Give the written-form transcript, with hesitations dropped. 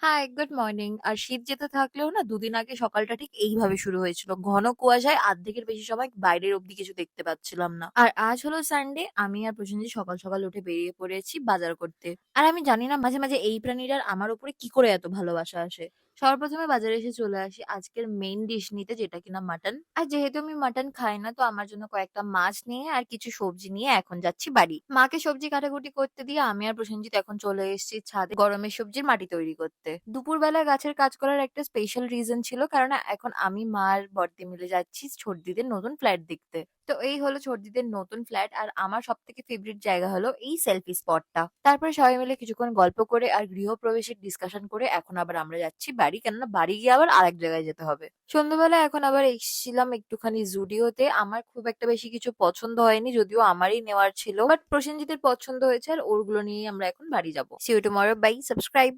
High, good morning. আর শীত যেতে থাকলেও না ২ দিন আগে সকালটা ঠিক এইভাবে শুরু হয়েছিল। ঘন কুয়াশায় আর্ধেকের বেশি সময় বাইরের অব্দি কিছু দেখতে পাচ্ছিলাম না। আর আজ হলো সানডে, আমি আর প্রসেনজিৎ সকাল, সকাল উঠে বেরিয়ে পড়েছি বাজার করতে। আর আমি জানি না মাঝে, মাঝে এই প্রাণীটার আমার উপরে কি করে এত ভালোবাসা আসে। সর্বপ্রথমে বাজারে এসে চলে আসি আজকের মেইন ডিশ নিতে, যেটা কিনা মাটন। আর যেহেতু আমি মাটন খাই না, তো আমার জন্য কয়েকটা মাছ নিয়ে আর কিছু সবজি নিয়ে এখন যাচ্ছি বাড়ি। মাকে সবজি কাটাকুটি করতে দিয়ে আমি আর প্রসেনজিৎ এখন চলে এসেছি ছাদে গরমের সবজির মাটি তৈরি করতে। দুপুরবেলা গাছের কাজ করার একটা স্পেশাল রিজন ছিল, কারণ এখন আমি, মা আর বড়দি মিলে যাচ্ছি ছোটদিদের নতুন ফ্ল্যাট দেখতে। তো এই হলো ছোটদিদের নতুন ফ্ল্যাট, আর আমার সবথেকে ফেভারিট জায়গা হলো এই সেলফি স্পটটা। তারপরে সবাই মিলে কিছুক্ষণ গল্প করে আর গৃহপ্রবেশের ডিসকাশন করে এখন আবার আমরা যাচ্ছি বাড়ি, কেননা বাড়ি গিয়ে আবার আরেক জায়গায় যেতে হবে। সন্ধ্যাবেলা এখন আবার এসেছিলাম একটুখানি জুডিওতে। আমার খুব একটা বেশি কিছু পছন্দ হয়নি, যদিও আমারই নেওয়ার ছিল, বাট প্রসেনজিতের পছন্দ হয়েছে আর ওরগুলো নিয়েই আমরা এখন বাড়ি যাবো। See you tomorrow, bye, subscribe.